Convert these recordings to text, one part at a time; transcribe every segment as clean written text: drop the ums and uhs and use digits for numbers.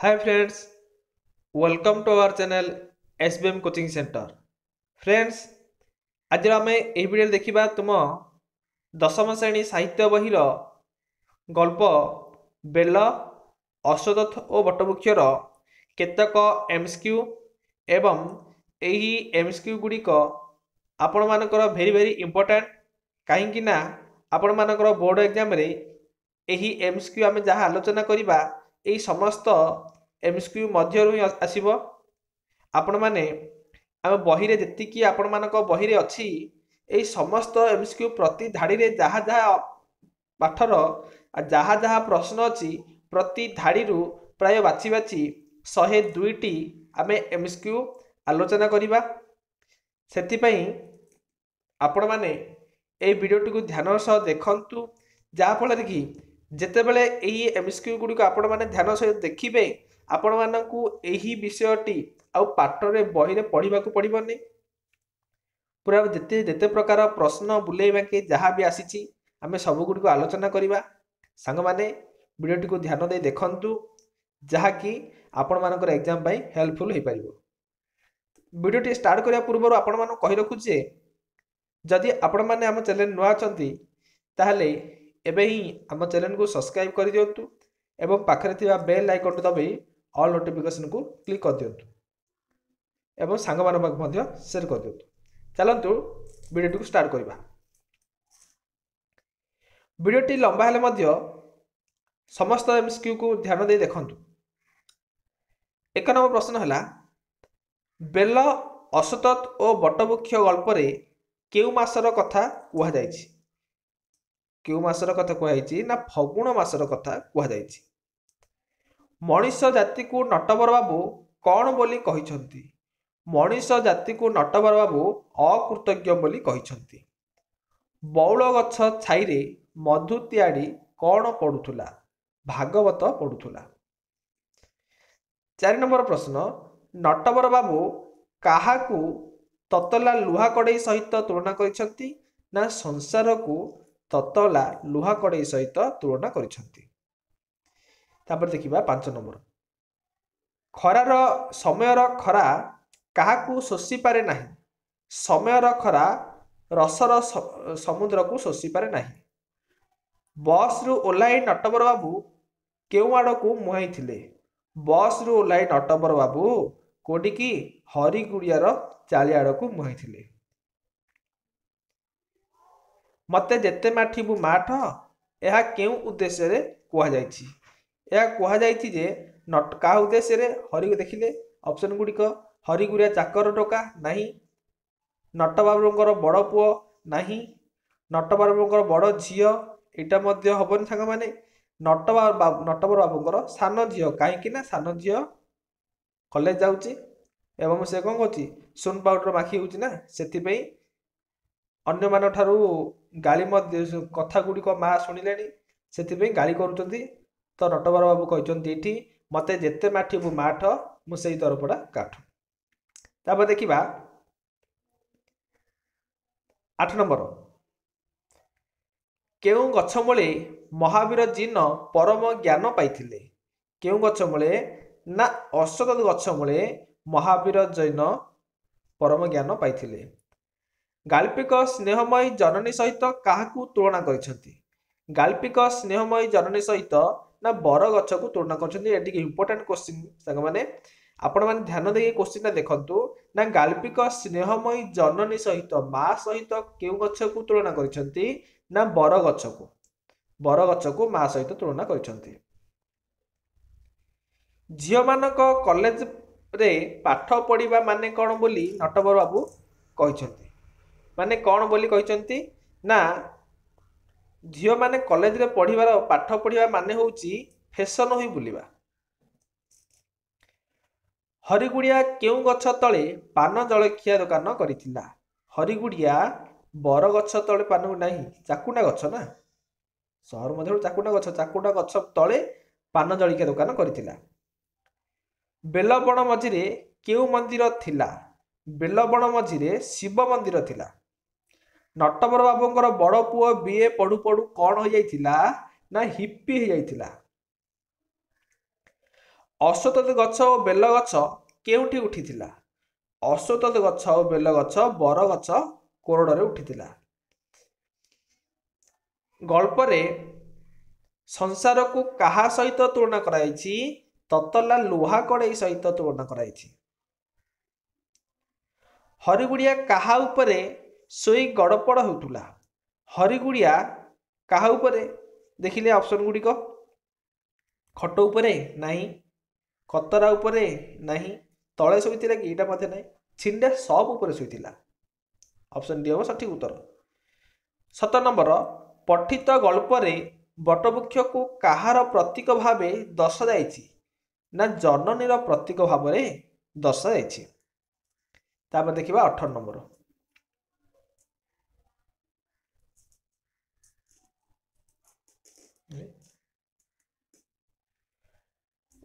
Hi friends, welcome to our channel SBM Coaching Center. Friends, आज आम यह video देखा तुम दशम श्रेणी साहित्य बहिर गल्प बेल अश्वत्थ और बटवृक्षर केतक एमसीक्यू एवं यही एमसीक्यू गुड़िक आपण मानकर भेरी इंपोर्टेंट कहीं आपण मानकर बोर्ड एग्जाम रे यही एमसीक्यू आम जहाँ आलोचना करवा यही समस्त एमसीक्यू मध्य ही आसब आपण मैंने आम बही रे जी आपण मान बही रे अच्छी यही समस्त एमसीक्यू प्रति धाड़ी रे जहाँ जहाँ पाठर जहाँ जहाँ प्रश्न अच्छी प्रति धाड़ी प्राय बाची बाची 102टी आम एमसीक्यू आलोचना करवा से आपण मैंने यही वीडियोटी को ध्यान सह देखु जहाँफल कि जितेबले यही एमसीक्यू गुड़िक आपण मैंने ध्यान सहित देखिए आपण मानकु यही विषयटी आउ पाठरे बही पढ़ा पड़ोनी पूरा जिते जिते प्रकार प्रश्न बुलेवा के जहाँ भी आसी आम सबुगुड़ी आलोचना करवा सांग माने वीडियोटी को ध्यान दे देखंतु जहाँकि आपण मानकर एग्जाम हेल्पफुल हो पार। वीडियोटी स्टार्ट करने पूर्व आपण मान कही रखुचे जदि आपण मैंने आम चैनल नुआ अच्छा ताहले एबे ही आम चैनल को सब्सक्राइब कर दिंतु एवं पाखरे थिबा बेल आइकन दबाई ऑल नोटिफिकेशन को क्लिक कर दिंतु एवं सांग मान शेयर कर दिंतु। चलतु वीडियो को स्टार्ट करवा। वीडियोटी लंबा हेले समस्त एमसीक्यू को ध्यान दे देखंतु। एक नंबर प्रश्न है बेल अश्वत्थ और बटवृक्ष गल्प रे केउ मासर कथा कुहा जायछि केउ मासर कथा कुहाई ना फगुण मासर कथा कुहाई। मनीष जाति को नटवर बाबू कौन बोली कहिछंती मनीष जाति को नटवर बाबू अकृतज्ञ बोली कहिछंती। बौल गछ छाईरे मधु त्याड़ी कौन पढ़ुला भागवत पढ़ुला। 4 नंबर प्रश्न नटवर बाबू काहाकू ततला लुहा कड़े सहित तुलना करिछंती ना संसार को ततला लुहा कड़े सहित तुलना करिछंती। तापर देखिबा 5 नंबर खरार समयर खरा काहाकू शोषी पारे नाही समयर खरा रसर समुद्र को शोषी पारे नाही। बस रु ओह्लाई नटवर बाबू केउ आड़ को मुहाई थिले बस रु ओह्लाई नटवर बाबू कोटी की हरिगुड़ियार चाली आड़ को मुहाई थिले। मते जेते माठिबु माठ यह केउ उद्देश्य रे कुहा जायछि यह कुहा जायछि जे नट का उद्देश्य रे हरि को देखिले ऑप्शन गुड़िक हरिगुड़िया चाकर टोका नहीं नटबाबूंकर बड़ पुओ नहीं नटबाबूंकर बड़ झील एटा मध्य हबनी सांग माने नटवर बाबूंकर सान झील कहीं सान झील कॉलेज जाउची एवं से कौन कर सुन पाउडर माखी होची ना से अन्य मान ठारू गाली कथा गुड़िक माँ शुणिले से गाली करुँच तो नटवर बाबू कहते मते जेते माठिबु माठ मुझे तरफड़ा काठ। तापर देखिबा 8 नंबर केउ गछ मूले महावीर जीन परम ज्ञान पाइथिले केउ गछ मूले ना अश्वत्थ गछ मूले महावीर जैन परम ज्ञान पाइथिले। गाल्पिक स्नेहमयी जननी सहित काहाकू तुलना करिसेंती गाल्पिक स्नेहमयी जननी सहित ना बर गछ को तुलना कर इंपोर्टेंट क्वेश्चन सांग माने आपण माने ध्यान दे क्वेश्चन देखंतु ना गाल्पिक स्नेहमयी जननी सहित माँ सहित केउ गछ को तुलना करिसेंती ना बर गछ को माँ सहित तुलना करिसेंती। झियो मानक कॉलेज रे पाठ पढ़िबा माने कौन बोली नटवर बाबू कहिसेंती माने कौन बोली कहिसेंती ना झियो माने कॉलेज रे पढ़िबार पाठ पढ़िबा माने होउची फैशन होई बुलिबा। हरिगुड़िया केउ गछ तले पान जलखिया दुकान करिथिला हरिगुड़िया बर गछ तले पान नहीं चाकुंडा गछ ना सहर मध्य चाकुंडा गछ तले पान जलखिया दुकान करिथिला। बेलबण मझिरे केउ मंदिर थिला बेलबण मझिरे शिव मंदिर थिला। नटवर बाबूंकर बड़ पुओ बीए पढ़ु पढ़ु कौन हो जाइथिला ना हिप्पी हो जाइथिला। ଅଶ୍ୱତଥ ଗଛ ଓ ବେଲ ଗଛ କେଉଁଠି ଉଠିଥିଲା? ଅଶ୍ୱତଥ ଗଛ ଓ ବେଲ ଗଛ ବର ଗଛ କୋରଡ଼ରେ ଉଠିଥିଲା। ଗଳ୍ପରେ ସଂସାରକୁ କାହା ସହିତ ତୁଳନା କରାଯାଇଛି? ତତଲା ଲୁହା କଡ଼େଇ ସହିତ ତୁଳନା କରାଯାଇଛି। ହରିଗୁଡ଼ିଆ କାହା ଉପରେ ଶୋଇ ଗଡ଼ପଡ଼ ହେଉଥିଲା? ହରିଗୁଡ଼ିଆ କାହା ଉପରେ? ଦେଖିଲେ ଅପସନ୍ ଗୁଡ଼ିକ। ଖଟ ଉପରେ ନାହିଁ, ଖତରା ଉପରେ ନାହିଁ, ତଳେ ଶୋଇଥିଲା କି ଏଇଟା ମଧ୍ୟ ନାହିଁ, ଛିଣ୍ଡା ସବ ଉପରେ ଶୋଇଥିଲା। ଅପସନ୍ ଡି ହେବ ସଠିକ ଉତ୍ତର। 7 ନମ୍ବର, ପଠିତ ଗଳ୍ପରେ ବଟବୃକ୍ଷକୁ କାହାର ପ୍ରତୀକ ଭାବେ ଦର୍ଶାଯାଇଛି? ନା ଜନନୀର ପ୍ରତୀକ ଭାବରେ ଦର୍ଶାଯାଇଛି। ତାପରେ ଦେଖିବା 18 ନମ୍ବର।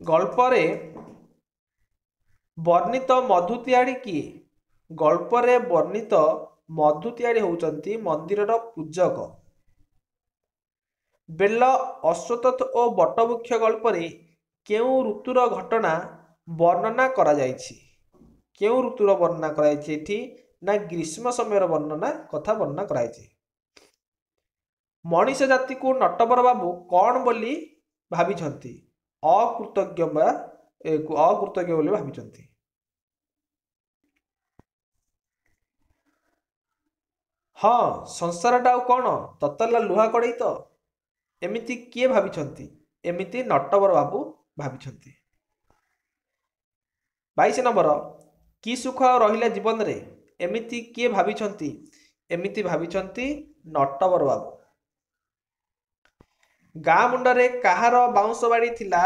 ଗଳ୍ପରେ ବର୍ଣ୍ଣିତ ମଧୁତିଆଡ଼ି କିଏ? ଗଳ୍ପରେ ବର୍ଣ୍ଣିତ ମଧୁତିଆଡ଼ି ହେଉଛନ୍ତି ମନ୍ଦିରର ପୂଜକ। ବେଲ, ଅଶ୍ୱତଥ ଓ ବଟବୃକ୍ଷ ଗଳ୍ପରେ କେଉଁ ଋତୁର ଘଟଣା ବର୍ଣ୍ଣନା କରାଯାଇଛି? କେଉଁ ଋତୁର ବର୍ଣ୍ଣନା କରାଯାଇଛି ଏଠି? ନା ଗ୍ରୀଷ୍ମ ସମୟର କଥା ବର୍ଣ୍ଣନା କରାଯାଇଛି। ମଣିଷ ଜାତିକୁ ନଟବର ବାବୁ କଣ ବୋଲି ଭାବିଛନ୍ତି? ଅକୃତଜ୍ଞ ବୋଲି ଭାବିଛନ୍ତି। ହଁ, ସଂସାରଟା ଆଉ କଣ ତତଲା ଲୁହା କଡ଼େଇ ତ? ଏମିତି କିଏ ଭାବିଛନ୍ତି? ଏମିତି ନଟବର ବାବୁ ଭାବିଛନ୍ତି। 22 ନମ୍ବର, କି ସୁଖ ଆଉ ରହିଲା ଜୀବନରେ? ଏମିତି କିଏ ଭାବିଛନ୍ତି? ଏମିତି ଭାବିଛନ୍ତି ନଟବର ବାବୁ। ଗାଁ ମୁଣ୍ଡରେ କାହାର ବାଉଁଶ ବାଡ଼ି ଥିଲା?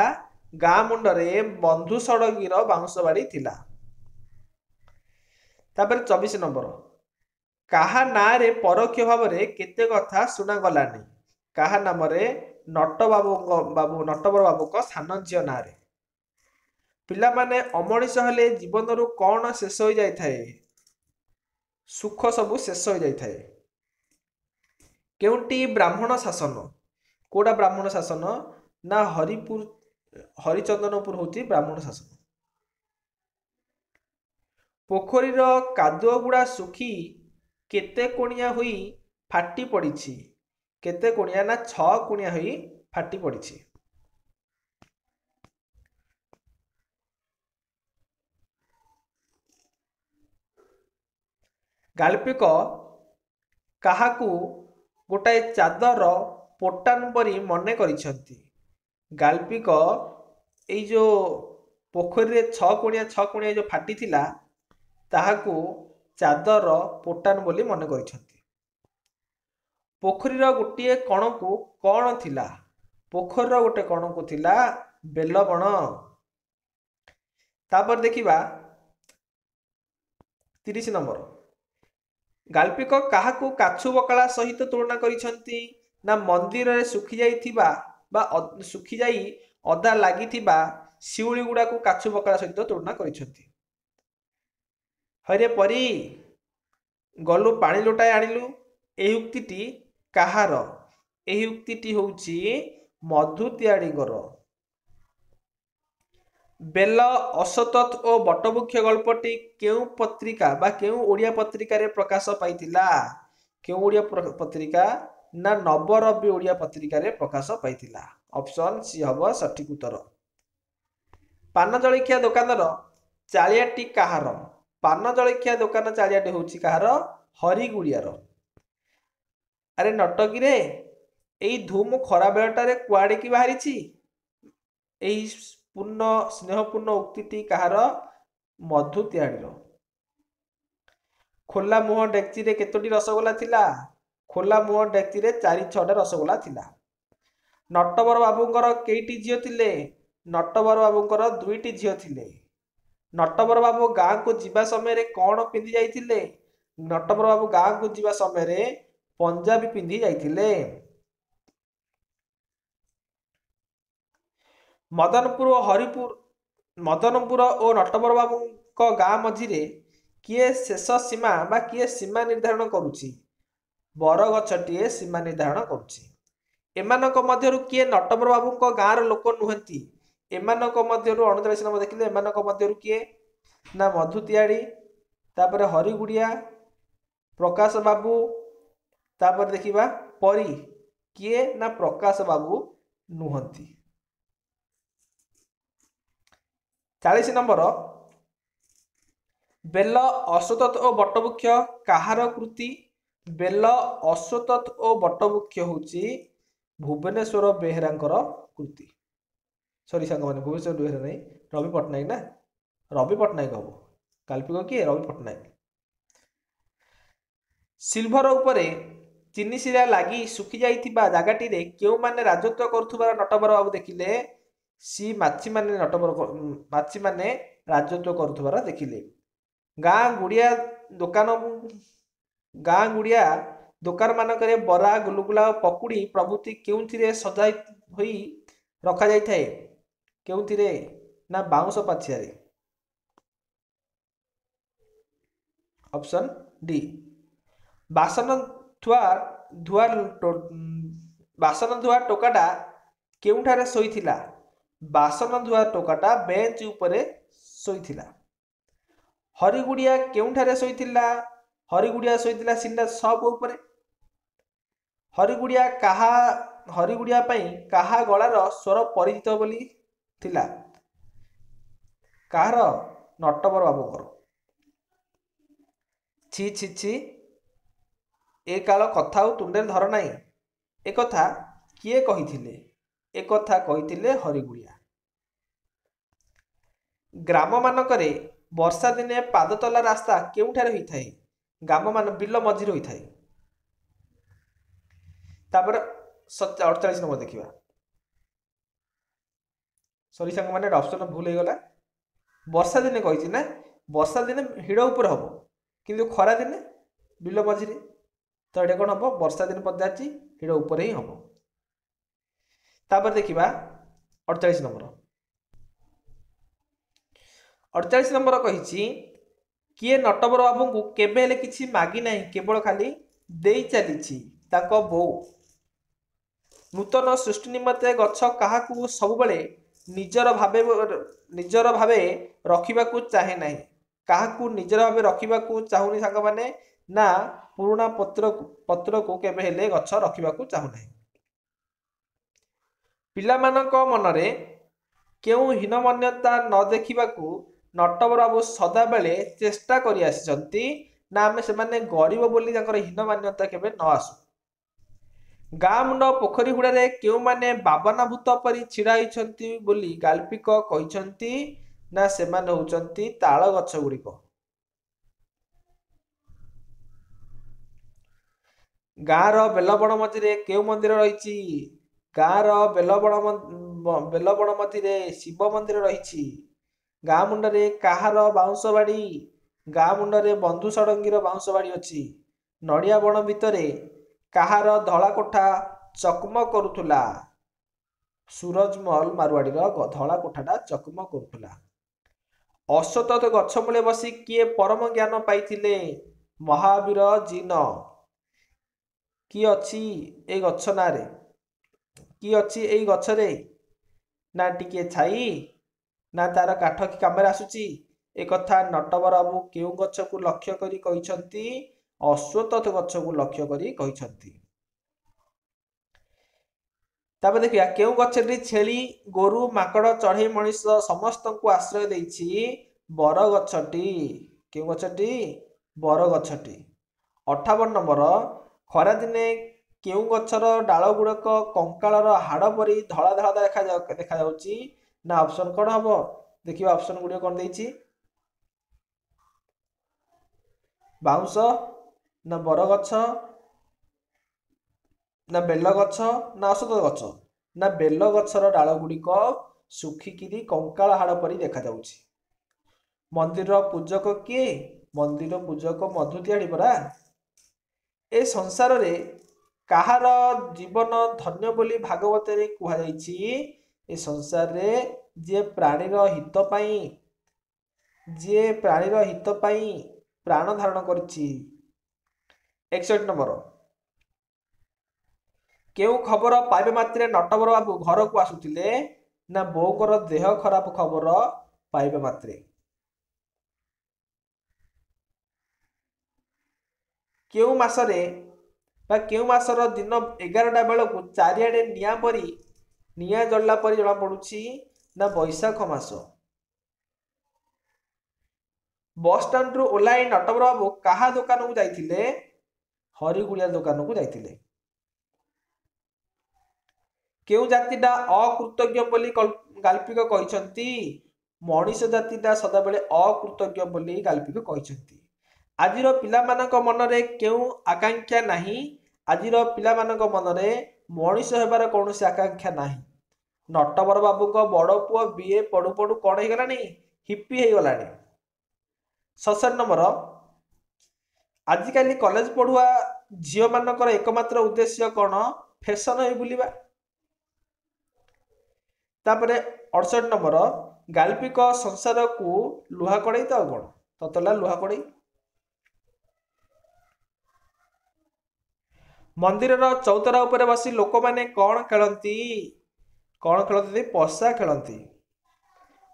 ଗାଁ ମୁଣ୍ଡରେ ବନ୍ଧୁ ଷଡ଼ଙ୍ଗୀର ବାଉଁଶ ବାଡ଼ି ଥିଲା। ତାପରେ 24 ନମ୍ବର, କାହା ନାଁରେ ପରୋକ୍ଷ ଭାବରେ କେତେ କଥା ଶୁଣାଗଲାନି? କାହା ନାମରେ? ନଟବର ବାବୁଙ୍କ ସାନ ଝିଅ ନାଁରେ। ପିଲାମାନେ ଅମଣିଷ ହେଲେ ଜୀବନରୁ କଣ ଶେଷ ହୋଇଯାଇଥାଏ? ସୁଖ ସବୁ ଶେଷ ହୋଇଯାଇଥାଏ। କେଉଁଟି ବ୍ରାହ୍ମଣ ଶାସନ? କୋଉଟା ବ୍ରାହ୍ମଣ ଶାସନ? ନା ହରିଚନ୍ଦନପୁର ହେଉଛି ବ୍ରାହ୍ମଣ ଶାସନ। ପୋଖରୀର କାଦୁଅ ଗୁଡ଼ା ଶୁଖି କେତେ କୋଣିଆ ହୋଇ ଫାଟି ପଡ଼ିଛି? କେତେ କୋଣିଆ? ନା 6 କୋଣିଆ ହୋଇ ଫାଟି ପଡ଼ିଛି। ଗାଳ୍ପିକ କାହାକୁ ଗୋଟାଏ ଚାଦର ପୋଟାନ ପରି ମନେ କରିଛନ୍ତି? ଗାଳ୍ପିକ ଏଇ ଯେଉଁ ପୋଖରୀରେ 6 କୋଣିଆ ଯେଉଁ ଫାଟିଥିଲା ତାହାକୁ ଚାଦର ପୋଟାନ ବୋଲି ମନେ କରିଛନ୍ତି। ପୋଖରୀର ଗୋଟିଏ କଣକୁ କଣ ଥିଲା? ପୋଖରୀର ଗୋଟେ କଣକୁ ଥିଲା ବେଲବଣ। ତାପରେ ଦେଖିବା 30 ନମ୍ବର, ଗାଳ୍ପିକ କାହାକୁ କାଛୁ ବକଳା ସହିତ ତୁଳନା କରିଛନ୍ତି? ନା ମନ୍ଦିରରେ ଶୁଖିଯାଇ ଅଦା ଲାଗିଥିବା ଶିଉଳି ଗୁଡ଼ାକୁ କାଛୁ ବକଳା ସହିତ ତୁଳନା କରିଛନ୍ତି। ହଇରେ ପରି ଗଲୁ ପାଣି ଲୋଟାଏ ଆଣିଲୁ, ଏହି ଉକ୍ତିଟି କାହାର? ଏହି ଉକ୍ତିଟି ହେଉଛି ମଧୁତିଆଡ଼ିଙ୍କର। ବେଲ, ଅଶ୍ୱତଥ ଓ ବଟବୃକ୍ଷ ଗଳ୍ପଟି କେଉଁ ପତ୍ରିକା ବା କେଉଁ ଓଡ଼ିଆ ପତ୍ରିକାରେ ପ୍ରକାଶ ପାଇଥିଲା? କେଉଁ ଓଡ଼ିଆ ପତ୍ରିକା? ନା ନବରବି ଓଡ଼ିଆ ପତ୍ରିକାରେ ପ୍ରକାଶ ପାଇଥିଲା। ଅପସନ୍ ସି ହେବ ସଠିକ ଉତ୍ତର। ପାନ ଜଳଖିଆ ଦୋକାନର ଚାଳିଆଟି କାହାର? ପାନ ଜଳଖିଆ ଦୋକାନ ଚାଳିଆଟି ହେଉଛି କାହାର? ହରିଗୁଡ଼ିଆର। ଆରେ ନଟକିରେ, ଏଇ ଧୁମ ଖରା ବେଳଟାରେ କୁଆଡ଼େ କି ବାହାରିଛି? ଏହି ସ୍ନେହପୂର୍ଣ୍ଣ ଉକ୍ତିଟି କାହାର? ମଧୁତିଆଡ଼ିର। ଖୋଲା ମୁହଁ ଡେକ୍ଚିରେ କେତୋଟି ରସଗୋଲା ଥିଲା? ଖୋଲା ମୁହଁ ଡେକ୍ଚିରେ 4-6ଟା ରସଗୋଲା ଥିଲା। ନଟବର ବାବୁଙ୍କର କେଇଟି ଝିଅ ଥିଲେ? ନଟବର ବାବୁଙ୍କର 2ଟି ଝିଅ ଥିଲେ। ନଟବର ବାବୁ ଗାଁକୁ ଯିବା ସମୟରେ କଣ ପିନ୍ଧି ଯାଇଥିଲେ? ନଟବର ବାବୁ ଗାଁକୁ ଯିବା ସମୟରେ ପଞ୍ଜାବୀ ପିନ୍ଧି ଯାଇଥିଲେ। ମଦନପୁର ଓ ନଟବର ବାବୁଙ୍କ ଗାଁ ମଝିରେ କିଏ ଶେଷ ସୀମା ବା କିଏ ସୀମା ନିର୍ଦ୍ଧାରଣ କରୁଛି? ବରଗଛଟିଏ ସୀମା ନିର୍ଦ୍ଧାରଣ କରୁଛି। ଏମାନଙ୍କ ମଧ୍ୟରୁ କିଏ ନଟବର ବାବୁଙ୍କ ଗାଁର ଲୋକ ନୁହନ୍ତି? एमानक मध्यरु 39 नंबर देखिले एमानक मध्यरु किए ना मधु तियाड़ी तापर हरिगुड़िया प्रकाश बाबू तापर देखिबा परी किए ना प्रकाश बाबू नुहंती। 40 नंबर बेल अश्वत्थ और बटवृक्ष काहार कृति बेल अश्वत्थ और बटवृक्ष होची भुवनेश्वर बेहेरांकर कृति। सॉरी सांग माने भुवनेश्वर बेहेरा नहीं रवि पट्टनायक ना रवि पट्टनायक हम काल्पिक किए रवि पट्टनायक। सिल्भर उपरे चीनी शिरा लगी सुखी जाइथिबा जागाटी रे केउ माने राजत्व करुथुबार नटवर बाबू देखिले सी माछी माने माछी माने राजत्व करुथुबार देखिले। गाँ गुड़िया दोकान मानकरे बरा गुलुगुला पकुड़ी प्रभृति केउथिरे सजाई होई रखा जाई थाए केउथिरे ना बाउंस पाछियारे। ऑप्शन डी बासन धुआ टोकाटा केउठारे सोईथिला बासन धुआ टोकाटा बेंच उपरे सोईथिला। हरिगुड़िया केउठारे सोईथिला हरिगुड़िया सोईथिला सिंडा सब उपरे। हरिगुड़िया पई काहा गଳାର स्वर परिचित बोली थिला काହାର नटवर बाबूଙ୍କର। छि छि छि ए काल कथा तुंडे धर नाही ए कथा किए कहिथिले ए कथा कहिथिले हरिगुड़िया। ग्राम मानकरे वर्षा दिने पाद तला रास्ता केउठारे होई थाए ग्राम मान बिल मझिरे होई थाए। तापर 48 नंबर देखिबा सॉरी सांग माने ऑप्शन भूल हो गला वर्षा दिने कहिछि ना वर्षा दिने हिड़ ऊपर हबो किंतु खरा दिने बिल मझिरे तो एटा कोन हबो वर्षा दिन पदाची हिड़ ऊपर ही हबो। तापर देखिबा 48 नंबर 48 नंबर कहिछि किए नटवर बाबू को केबे हेले किछि मागी नाही केवल खाली देई चलीछि ताको बो। नूतन सृष्टि निमते गछ काहाकू सब बेले निजर भावे रखिबाकू चाहे नाही काहाकू निजर भावे रखिबाकू चाहुनी सांग माने ना पुराना पत्र को केबे हेले गछ रखिबाकू चाहू नाही। पिलामानक मनरे केउ हीनमान्यता न देखिबाकू नटवर बाबू सदा बेले चेष्टा करि आसिचंती ना आमे से माने गरीब बोली ताकर हीनमान्यता केबे न आसु। गाँ मुंड पोखरी हुड़ारे केउ माने बाबना भूत परि छिड़ा होइछंती बोली गाल्पिक कहिछंती ना सेमाने होउछंती ताଳ गछ गुड़िक। गाँर बेलबण मझिरे केउ मंदिर रहिछि गाँर बेलबण मझिरे शिव मंदिर रहिछि। गाँ मुंडरे काहार बाउंस बाड़ी गाँ मुंडरे बंधु षडंगीर बाउंस बाड़ी अछि। नड़िया बण भितरे काहार धला कोठा चकमक करुथुला सूरजमल मारवाड़ीर धला कोठाटा चकमक करुथुला। अश्वत्थ गछ मूले बसी किए परम ज्ञान पाइथिले महावीर जीन कि अछि ए गछ नारे कि अछि ए गछरे ना टिके छाई ना तार काठ कि कामरे आसुची ए कथा नटवर बाबू केउ गछ को लक्ष्य करी कहिछंती अश्वत्थ गछ को लक्ष्य करी कहिछंती। तापर देखिया केउ गछटी छेली गोरु माकड़ चढ़ई मनीष समस्त को आश्रय देछि बर गछटी केउ गछटी बर गछटी। 58 नंबर खरा दिने केउ गछर डाल गुड़क कंकालर हाड़ परी धला धला देखा जाउची ना ऑप्शन कोन हबो देखिबा ऑप्शन गुडियो कोन देछि बाउंस ना बर गछ ना बेल गछ ना अश्वत्थ गछ ना बेल गछर डाल गुड़िक सुखिकी कंकाल हाड़ परी देखा जाउची। मंदिर पूजक किए मंदिर पूजक मधु तियाड़ी परा। ए संसार रे काहार जीवन धन्य बोली भागवत रे कुहा जाइछि ए संसार रे जे प्राणीर हित पाई प्राण धारण करछि। 61 नंबर केउ खबर पाइबे मात्रे नटवर बाबू घर को आसुथिले ନା ବୋଉଙ୍କର ଦେହ ଖରାପ ଖବର ପାଇବା ମାତ୍ରେ? କେଉଁ ମାସରେ ବା କେଉଁ ମାସର ଦିନ 11ଟା ବେଳକୁ ଚାରିଆଡ଼େ ନିଆଁ ଜଳିଲା ପରି ଜଣା ପଡୁଛି? ନା ବୈଶାଖ ମାସ। ବସଷ୍ଟାଣ୍ଡରୁ ଓହ୍ଲାଇ ନଟବର ବାବୁ କାହା ଦୋକାନକୁ ଯାଇଥିଲେ? ହରିଗୁଳିଆ ଦୋକାନକୁ ଯାଇଥିଲେ। କେଉଁ ଜାତିଟା ଅକୃତଜ୍ଞ ବୋଲି ଗାଳ୍ପିକ କହିଛନ୍ତି? ମଣିଷ ଜାତିଟା ସଦାବେଳେ ଅକୃତଜ୍ଞ ବୋଲି ଗାଳ୍ପିକ କହିଛନ୍ତି। ଆଜିର ପିଲାମାନଙ୍କ ମନରେ କେଉଁ ଆକାଂକ୍ଷା ନାହିଁ? ଆଜିର ପିଲାମାନଙ୍କ ମନରେ ମଣିଷ ହେବାର କୌଣସି ଆକାଂକ୍ଷା ନାହିଁ। ନଟବର ବାବୁଙ୍କ ବଡ଼ ପୁଅ ବିଏ ପଢୁ ପଢୁ କଣ ହେଇଗଲାଣି? ହିପି ହେଇଗଲାଣି। 67 ନମ୍ବର, ଆଜିକାଲି କଲେଜ ପଢୁଆ ଝିଅ ମାନଙ୍କର ଏକମାତ୍ର ଉଦ୍ଦେଶ୍ୟ କଣ? ଫ୍ୟାସନ ହେଇ ବୁଲିବା। ତାପରେ 68 ନମ୍ବର, ଗାଳ୍ପିକ ସଂସାରକୁ ଲୁହା କଡ଼େଇ ତ ଆଉ କଣ? ତତଲା ଲୁହା କଡ଼େଇ। ମନ୍ଦିରର ଚୌତରା ଉପରେ ବସି ଲୋକମାନେ କଣ ଖେଳନ୍ତି? କଣ ଖେଳନ୍ତି? ପଶା ଖେଳନ୍ତି।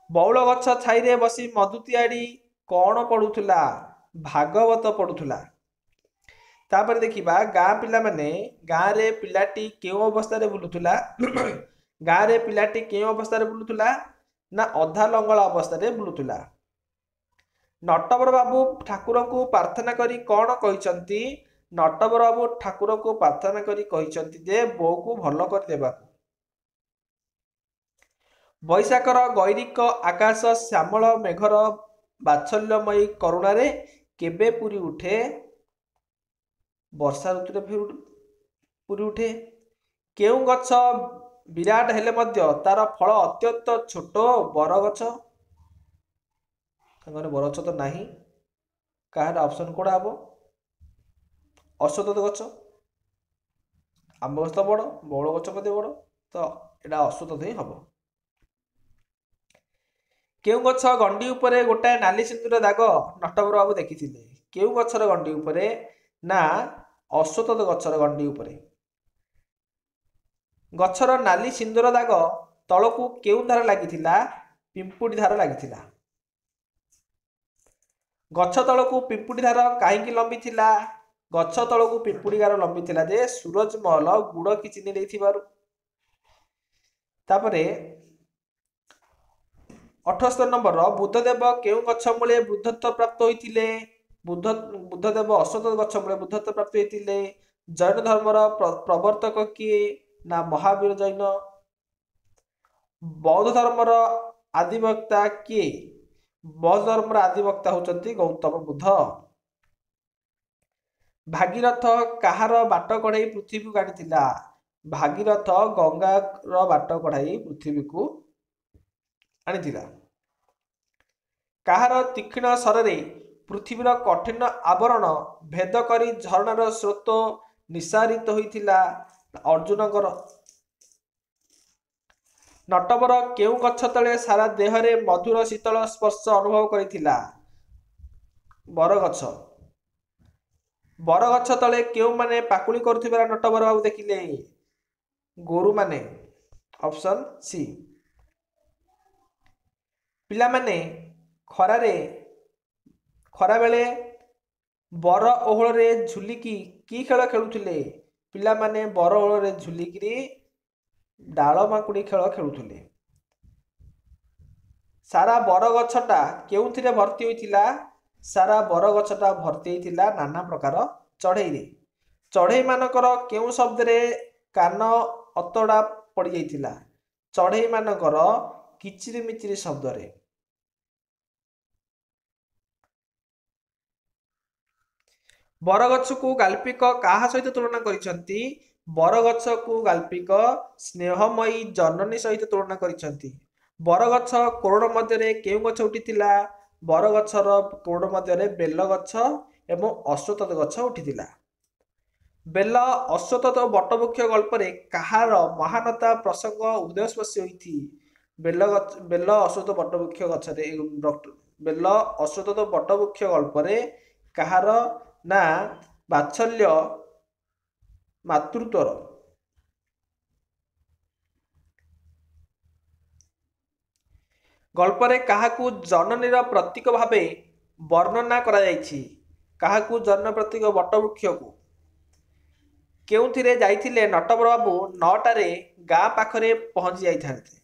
ବଉଳ ଗଛ ଛାଇରେ ବସି ମଧୁ ତିଆଡ଼ି କଣ ପଢୁଥିଲା? ଭାଗବତ ପଢୁଥିଲା। ତାପରେ ଦେଖିବା ଗାଁ ପିଲାମାନେ, ଗାଁରେ ପିଲାଟି କେଉଁ ଅବସ୍ଥାରେ ବୁଲୁଥିଲା? ଗାଁରେ ପିଲାଟି କେଉଁ ଅବସ୍ଥାରେ ବୁଲୁଥିଲା? ନା ଅଧା ଲଙ୍ଗଳା ଅବସ୍ଥାରେ ବୁଲୁଥିଲା। ନଟବର ବାବୁ ଠାକୁରଙ୍କୁ ପ୍ରାର୍ଥନା କରି କଣ କହିଛନ୍ତି? ନଟବର ବାବୁ ଠାକୁରଙ୍କୁ ପ୍ରାର୍ଥନା କରି କହିଛନ୍ତି ଯେ ବୋଉକୁ ଭଲ କରିଦେବାକୁ। ବୈଶାଖର ଗୈରିକ ଆକାଶ ଶ୍ୟାମଳ ମେଘର ବାତ୍ସଲ୍ୟମୟୀ କରୁଣାରେ କେବେ ପୁରି ଉଠେ? ବର୍ଷା ଋତୁରେ ପୁରି ଉଠେ। କେଉଁ ଗଛ ବିରାଟ ହେଲେ ମଧ୍ୟ ତାର ଫଳ ଅତ୍ୟନ୍ତ ଛୋଟ? ବରଗଛ। ବରଗଛ ତ ନାହିଁ। କାହାର ଅପସନ କୋଉଟା ହବ? ଅଶ୍ୱତଥ ଗଛ। ଆମ୍ବ ଗଛ ତ ବଡ଼, ବଉଳ ଗଛ କେତେ ବଡ଼? ତ ଏଇଟା ଅଶ୍ୱତଥ ହିଁ ହବ। କେଉଁ ଗଛ ଗଣ୍ଡି ଉପରେ ଗୋଟାଏ ନାଲି ସିନ୍ଦୁର ଦାଗ ନଟବର ବାବୁ ଦେଖିଥିଲେ? କେଉଁ ଗଛର ଗଣ୍ଡି ଉପରେ? ନା ଅଶ୍ୱତଥ ଗଛର ଗଣ୍ଡି ଉପରେ। ଗଛର ନାଲି ସିନ୍ଦୁର ଦାଗ ତଳକୁ କେଉଁ ଧାର ଲାଗିଥିଲା? ପିମ୍ପୁଡ଼ି ଧାର ଲାଗିଥିଲା। ଗଛ ତଳକୁ ପିମ୍ପୁଡ଼ି ଧାର କାହିଁକି ଲମ୍ବିଥିଲା? ଗଛ ତଳକୁ ପିମ୍ପୁଡ଼ି ଧାର ଲମ୍ବିଥିଲା ଯେ ସୁରଜମହଲ ଗୁଡ଼ କି ଚିନି ଦେଇଥିବାରୁ। ତାପରେ 78 ନମ୍ବର, ବୁଦ୍ଧଦେବ କେଉଁ ଗଛ ମୂଳେ ବୁଦ୍ଧତ୍ୱ ପ୍ରାପ୍ତ ହୋଇଥିଲେ? ବୁଦ୍ଧଦେବ ଅଶ୍ୱତଥ ଗଛ ମୂଳେ ବୁଦ୍ଧତ୍ୱ ପ୍ରାପ୍ତ ହୋଇଥିଲେ। ଜୈନ ଧର୍ମର ପ୍ରବର୍ତ୍ତକ କିଏ? ନା ମହାବୀର ଜୈନ। ବୌଦ୍ଧ ଧର୍ମର ଆଦିବକ୍ତା କିଏ? ବୌଦ୍ଧ ଧର୍ମର ଆଦିବକ୍ତା ହେଉଛନ୍ତି ଗୌତମ ବୁଦ୍ଧ। ଭାଗୀରଥ କାହାର ବାଟ କଢ଼ାଇ ପୃଥିବୀକୁ ଆଣିଥିଲା? ଭାଗୀରଥ ଗଙ୍ଗାର ବାଟ କଢ଼ାଇ ପୃଥିବୀକୁ ଆଣିଥିଲା। କାହାର ତୀକ୍ଷ୍ଣ ସ୍ୱରରେ ପୃଥିବୀର କଠିନ ଆବରଣ ଭେଦ କରି ଝରଣାର ସ୍ରୋତ ନିଃସାରିତ ହୋଇଥିଲା? ଅର୍ଜୁନଙ୍କର। ନଟବର କେଉଁ ଗଛ ତଳେ ସାରା ଦେହରେ ମଧୁର ଶୀତଳ ସ୍ପର୍ଶ ଅନୁଭବ କରିଥିଲା? ବରଗଛ। ବରଗଛ ତଳେ କେଉଁମାନେ ପାକୁଳି କରୁଥିବାର ନଟବର ବାବୁ ଦେଖିଲେ? ଗୋରୁମାନେ। Option C. ପିଲାମାନେ ଖରାବେଳେ ବର ଓହଳରେ ଝୁଲିକି କି ଖେଳ ଖେଳୁଥିଲେ? ପିଲାମାନେ ବର ଓହଳରେ ଝୁଲିକିରି ଡାଳ ମାଙ୍କୁଡ଼ି ଖେଳ ଖେଳୁଥିଲେ। ସାରା ବରଗଛଟା କେଉଁଥିରେ ଭର୍ତ୍ତି ହୋଇଥିଲା? ସାରା ବରଗଛଟା ଭର୍ତ୍ତି ହୋଇଥିଲା ନାନା ପ୍ରକାର ଚଢ଼େଇରେ। ଚଢ଼େଇ ମାନଙ୍କର କେଉଁ ଶବ୍ଦରେ କାନ ଅତଡ଼ା ପଡ଼ିଯାଇଥିଲା? ଚଢ଼େଇ ମାନଙ୍କର କିଚିରି ମିଚିରି ଶବ୍ଦରେ। ବରଗଛକୁ ଗାଳ୍ପିକ କାହା ସହିତ ତୁଳନା କରିଛନ୍ତି? ବରଗଛକୁ ଗାଳ୍ପିକ ସ୍ନେହମୟୀ ଜନନୀ ସହିତ ତୁଳନା କରିଛନ୍ତି। ବରଗଛ କୋରଡ଼ ମଧ୍ୟରେ କେଉଁ ଗଛ ଉଠିଥିଲା? ବରଗଛର କୋରଡ଼ ମଧ୍ୟରେ ବେଲ ଗଛ ଏବଂ ଅଶ୍ୱତଥ ଗଛ ଉଠିଥିଲା। ବେଲ ଅଶ୍ୱତଥ ଓ ବଟବୃକ୍ଷ ଗଳ୍ପରେ କାହାର ମହାନତା ପ୍ରସଙ୍ଗ ହୃଦୟସ୍ପର୍ଶୀ ହୋଇଛି? ବେଲ ଅଶ୍ୱତଥ ବଟବୃକ୍ଷ ଗଛରେ ବେଲ ଅଶ୍ୱତଥ ବଟବୃକ୍ଷ ଗଳ୍ପରେ କାହାର? ନା ବାତ୍ସଲ୍ୟ ମାତୃତ୍ୱର। गल्परे काहाकू जननीर प्रतीक भावे वर्णना करा जायछि काहाकू जन प्रतीक वटवृक्ष को केउथिरे जाइथिले नटवर बाबू 9टारे गाँ पाखरे पहुंची जाइथान्ते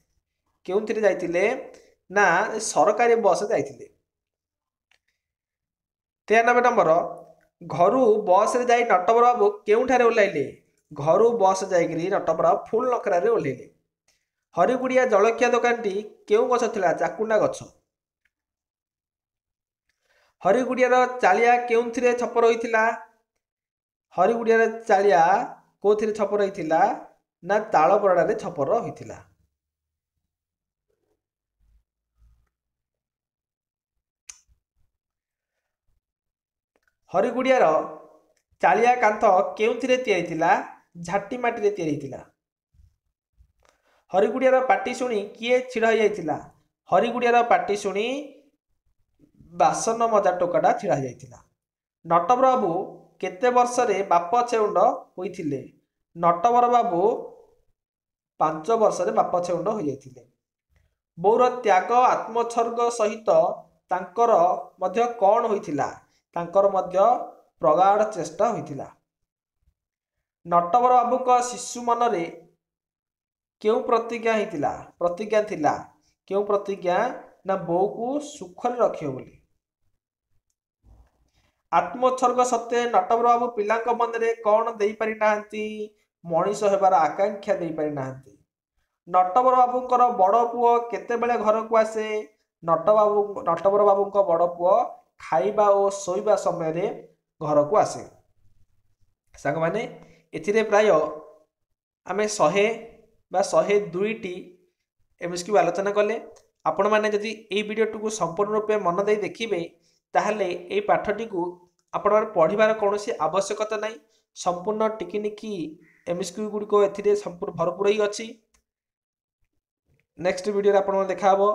केउथिरे जाइथिले ना सरकारी बस जाइथिले 93 नंबर घरू बस रे जाई नटवर बाबू केउठारे ओह्लाइले घरू बस जाइकरी नटवर बाबू फुल नखरा रे ओह्लाइले हरिगुड़िया जलखिया दुकानटी केउ गछ थिला चाकुंडा गछ हरिगुड़ियार चालिया केउथिरे छपर होइथिला हरिगुड़ियार चालिया कोथिरे छपर होइथिला ना ताल बरडा रे छपर होइथिला हरिगुड़ियार चालिया कांथ केउथिरे तैयारी थिला झाटी माटी रे तैयारी थिला हरिगुड़ियार पाटी शुणी किए छिड़ा हो जाइथिला हरिगुड़ियार पाटी शुणी बासन मजा टोकाटा छिड़ा जाइथिला नटवर बाबू केते वर्ष रे बाप छेउंड होइथिले नटवर बाबू 5 वर्ष रे बाप छेउंड हो जाइथिले बौर त्याग आत्मोत्सर्ग सहित तांकर मध्य कौन होइथिला तांकर मध्य प्रगाढ़ चेष्टा होइथिला नटवर बाबू को शिशु मन रे केउ प्रतिज्ञा थिला केउ प्रतिज्ञा ना बो को सुख रे रखियो बोली आत्मोत्सर्ग सत्ते नटवर बाबू पिलांक मन रे कौन देई पारि नाहंती मनीष हेबार आकांक्षा देई पारि नाहंती नटवर बाबूंकर बड़ पुओ केते बेले घर को आसे नटवर बाबूंक बड़ पुओ खाइबा और सोइबा समय रे घर को आसे सांग माने एथिरे प्राय आमे 100 बा 102टी एमएसक्यू आलोचना कले आपण माने जदि ए वीडियो टू संपूर्ण रूपे मन दे देखिबे ताहले ए पाठटी को आपण पढ़िबार कोनोसी आवश्यकता नाही संपूर्ण टिकिनिकी एमएसक्यू गुडी को एथिरे संपूर्ण भरपूर ही अछि नेक्स्ट वीडियो रे आपण देखा हबो।